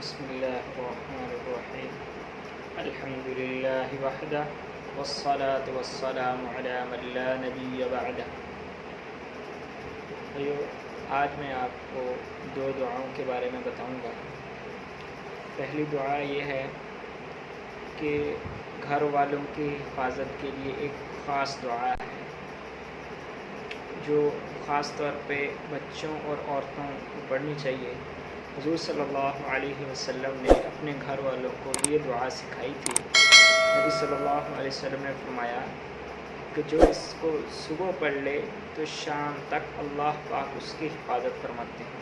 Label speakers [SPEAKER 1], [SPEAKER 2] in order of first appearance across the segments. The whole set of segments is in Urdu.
[SPEAKER 1] بسم اللہ الرحمن الرحیم الحمد للہ وحدہ والصلاة والسلام علی من لا نبی بعدہ۔ آج میں آپ کو دو دعاؤں کے بارے میں بتاؤں گا۔ پہلی دعا یہ ہے کہ گھر والوں کی حفاظت کے لیے ایک خاص دعا ہے جو خاص طور پہ بچوں اور عورتوں کو پڑھنی چاہیے۔ حضور صلی اللہ علیہ وسلم نے اپنے گھر والوں کو یہ دعا سکھائی تھی۔ نبی صلی اللہ علیہ وسلم نے فرمایا کہ جو اس کو صبح پڑھ لے تو شام تک اللہ پاک اس کی حفاظت فرماتے ہیں۔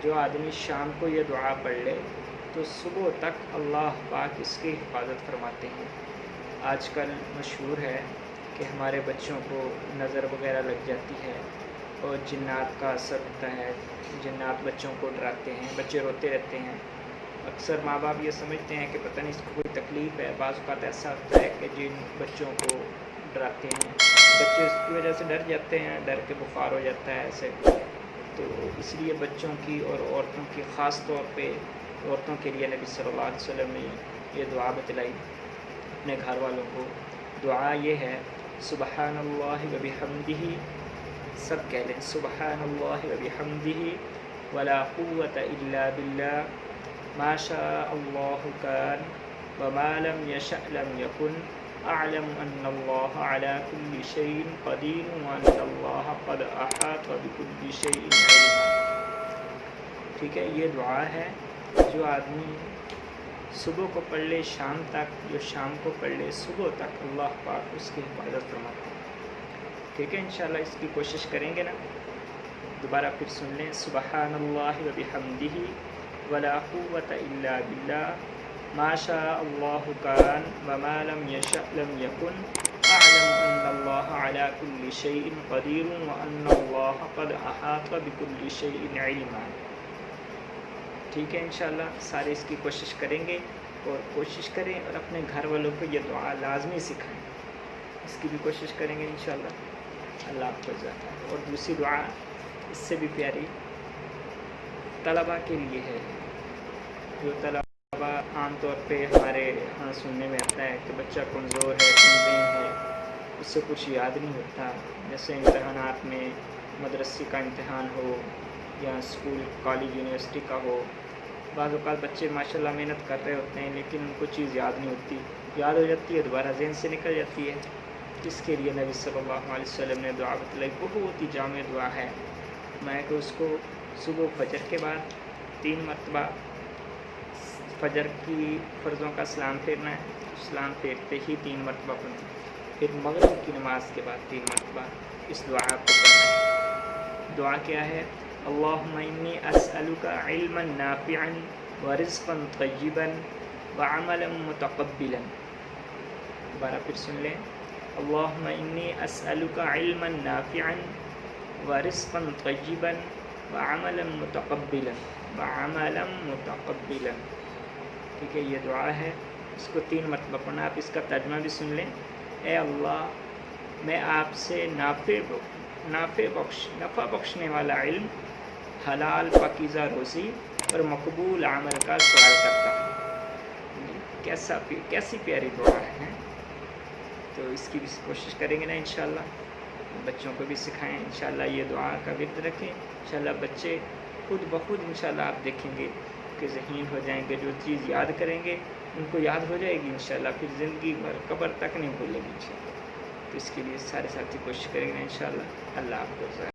[SPEAKER 1] جو آدمی شام کو یہ دعا پڑھ لے تو صبح تک اللہ پاک اس کی حفاظت فرماتے ہیں۔ آج کل مشہور ہے کہ ہمارے بچوں کو نظر وغیرہ لگ جاتی ہے اور جنات کا اثر ہوتا ہے، جنات بچوں کو ڈراتے ہیں، بچے روتے رہتے ہیں۔ اکثر ماں باپ یہ سمجھتے ہیں کہ پتہ نہیں اس کو کوئی تکلیف ہے۔ بعض اوقات ایسا ہوتا ہے کہ جن بچوں کو ڈراتے ہیں بچے اس کی وجہ سے ڈر جاتے ہیں، ڈر کے بخار ہو جاتا ہے ایسے۔ تو اس لیے بچوں کی اور عورتوں کی خاص طور پہ عورتوں کے لیے نبی صلی اللہ علیہ وسلم نے یہ دعا بتلائی اپنے گھر والوں کو۔ دعا یہ ہے سبحان اللہ و بحمدہ، سب کہہ لیں سبحان اللہ و بحمدہ ولا قوة الا باللہ ما شاء اللہ کان وما لم یشأ لم یکن اعلم ان اللہ علی کل شیء قدیر وان اللہ قد احاط بکل شیء علما۔ ٹھیک ہے، یہ دعا ہے جو آدمی صبح کو پڑھ لے شام تک، جو شام کو پڑھ لے صبح تک اللہ پاک اس کی حفاظت فرماتے ہیں۔ ٹھیک ہے، انشاءاللہ اس کی کوشش کریں گے نا۔ دوبارہ پھر سن لیں سبحان اللہ و بحمدہ ولا قوة الا باللہ ما شاء اللہ کان وما لم یشأ لم یکن اعلم ان اللہ علی کل شیء قدیر وان اللہ قد احاط بکل شیء علما۔ ٹھیک ہے، انشاءاللہ سارے اس کی کوشش کریں گے اور کوشش کریں اور اپنے گھر والوں کو یہ دعا لازمی سکھائیں۔ اس کی بھی کوشش کریں گے انشاءاللہ، اللہ آپ کو جاتا ہے۔ اور دوسری دعا اس سے بھی پیاری طلباء کے لیے ہے۔ جو طلباء عام طور پہ ہمارے ہاں سننے میں آتا ہے کہ بچہ کمزور ہے، کمزین ہے، اس سے کچھ یاد نہیں ہوتا، جیسے امتحانات میں مدرسے کا امتحان ہو یا اسکول کالج یونیورسٹی کا ہو۔ بعض اوقات بچے ماشاءاللہ محنت کر رہے ہوتے ہیں لیکن ان کو چیز یاد نہیں ہوتی، یاد ہو جاتی ہے دوبارہ ذہن سے نکل جاتی ہے۔ اس کے لیے نبی صلی اللہ علیہ وسلم نے دعا بتلائی، بہت ہی جامع دعا ہے۔ میں کہ اس کو صبح فجر کے بعد 3 مرتبہ فجر کی فرضوں کا سلام پھیرنا ہے، سلام پھیرتے ہی 3 مرتبہ پڑھنا ہے، پھر مغرب کی نماز کے بعد 3 مرتبہ اس دعا کو پڑھنا ہے۔ دعا کیا ہے؟ اللہم انی اسألک علما نافعا ورزقا طیبا وعملا متقبلا۔ دوبارہ پھر سن لیں اللہم انی اسألک علما نافعا ورزقا طیبا وعملا متقبلا وعملا متقبلا۔ ٹھیک ہے، یہ دعا ہے، اس کو 3 مرتبہ پڑھنا۔ آپ اس کا ترجمہ بھی سن لیں۔ اے اللہ، میں آپ سے نفع بخشنے والا علم، حلال پاکیزہ روزی اور مقبول عمل کا سوال کرتا ہوں۔ کیسی پیاری دعا ہے۔ تو اس کی بھی کوشش کریں گے نا انشاءاللہ، بچوں کو بھی سکھائیں انشاءاللہ، یہ دعا کا ورد رکھیں انشاءاللہ۔ بچے خود بخود انشاءاللہ آپ دیکھیں گے کہ ذہین ہو جائیں گے، جو چیز یاد کریں گے ان کو یاد ہو جائے گی انشاءاللہ، پھر زندگی بھر قبر تک نہیں بھولیں گے انشاءاللہ۔ تو اس کے لیے سارے ساتھی کوشش کریں گے انشاءاللہ۔ اللہ آپ کو